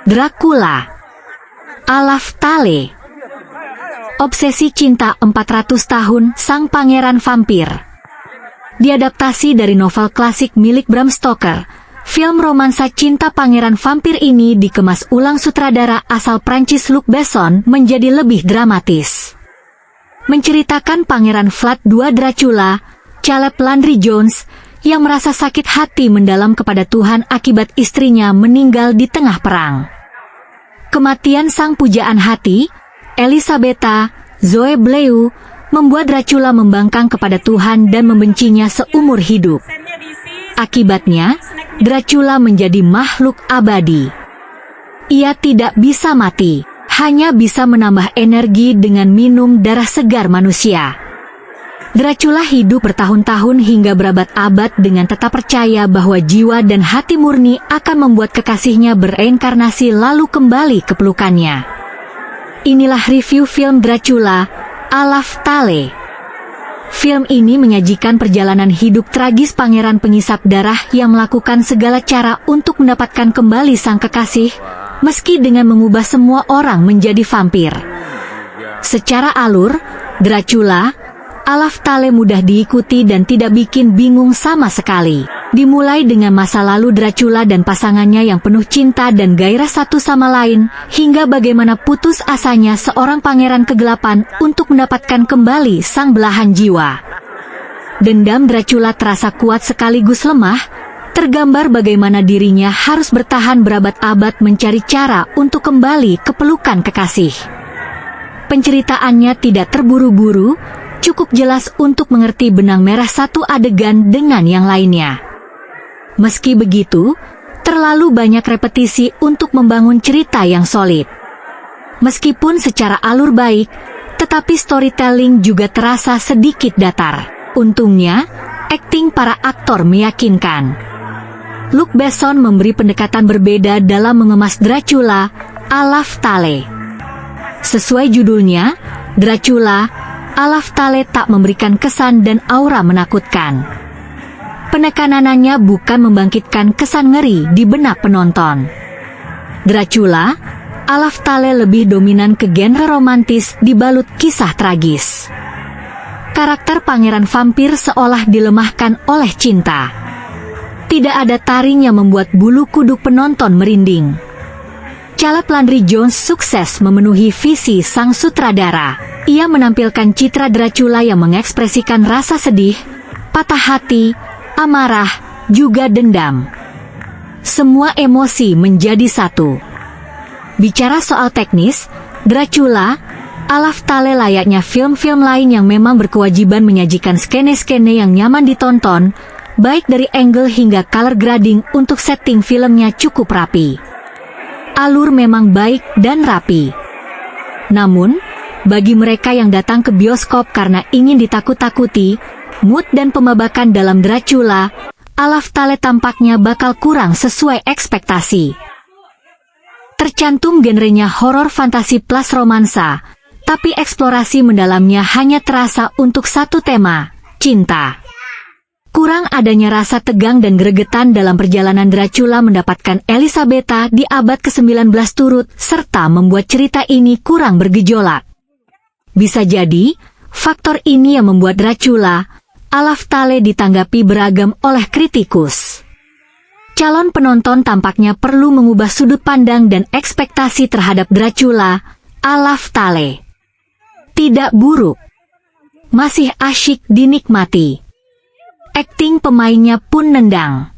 Dracula, Alaf Tale. Obsesi cinta 400 tahun sang pangeran vampir. Diadaptasi dari novel klasik milik Bram Stoker, film romansa cinta pangeran vampir ini dikemas ulang sutradara asal Prancis Luc Besson menjadi lebih dramatis. Menceritakan Pangeran Vlad II Dracula, Caleb Landry Jones, yang merasa sakit hati mendalam kepada Tuhan akibat istrinya meninggal di tengah perang. Kematian sang pujaan hati, Elisabetta Zoe Bleu, membuat Dracula membangkang kepada Tuhan dan membencinya seumur hidup. Akibatnya, Dracula menjadi makhluk abadi. Ia tidak bisa mati, hanya bisa menambah energi dengan minum darah segar manusia. Dracula hidup bertahun-tahun hingga berabad-abad dengan tetap percaya bahwa jiwa dan hati murni akan membuat kekasihnya bereinkarnasi lalu kembali ke pelukannya. Inilah review film Dracula, Alaf Tale. Film ini menyajikan perjalanan hidup tragis pangeran pengisap darah yang melakukan segala cara untuk mendapatkan kembali sang kekasih, meski dengan mengubah semua orang menjadi vampir. Secara alur, Dracula, Alaf Tale mudah diikuti dan tidak bikin bingung sama sekali. Dimulai dengan masa lalu Dracula dan pasangannya yang penuh cinta dan gairah satu sama lain, hingga bagaimana putus asanya seorang pangeran kegelapan untuk mendapatkan kembali sang belahan jiwa. Dendam Dracula terasa kuat sekaligus lemah, tergambar bagaimana dirinya harus bertahan berabad-abad mencari cara untuk kembali ke pelukan kekasih. Penceritaannya tidak terburu-buru, cukup jelas untuk mengerti benang merah satu adegan dengan yang lainnya. Meski begitu, terlalu banyak repetisi untuk membangun cerita yang solid. Meskipun secara alur baik, tetapi storytelling juga terasa sedikit datar. Untungnya, akting para aktor meyakinkan. Luc Besson memberi pendekatan berbeda dalam mengemas Dracula, Alaf Tale. Sesuai judulnya, Dracula, Alaf Tale tak memberikan kesan dan aura menakutkan. Penekanannya bukan membangkitkan kesan ngeri di benak penonton. Dracula, Alaf Tale lebih dominan ke genre romantis dibalut kisah tragis. Karakter pangeran vampir seolah dilemahkan oleh cinta. Tidak ada taring yang membuat bulu kuduk penonton merinding. Caleb Landry Jones sukses memenuhi visi sang sutradara. Ia menampilkan citra Dracula yang mengekspresikan rasa sedih, patah hati, amarah, juga dendam. Semua emosi menjadi satu. Bicara soal teknis, Dracula, Alaf Tale layaknya film-film lain yang memang berkewajiban menyajikan skene-skene yang nyaman ditonton, baik dari angle hingga color grading untuk setting filmnya cukup rapi. Alur memang baik dan rapi. Namun, bagi mereka yang datang ke bioskop karena ingin ditakut-takuti, mood dan pembabakan dalam Dracula, Alaf Tale tampaknya bakal kurang sesuai ekspektasi. Tercantum genrenya horor fantasi plus romansa, tapi eksplorasi mendalamnya hanya terasa untuk satu tema, cinta. Kurang adanya rasa tegang dan gregetan dalam perjalanan Dracula mendapatkan Elisabetta di abad ke-19 turut, serta membuat cerita ini kurang bergejolak. Bisa jadi, faktor ini yang membuat Dracula, Alaf Tale ditanggapi beragam oleh kritikus. Calon penonton tampaknya perlu mengubah sudut pandang dan ekspektasi terhadap Dracula, Alaf Tale. Tidak buruk. Masih asyik dinikmati. Akting pemainnya pun nendang.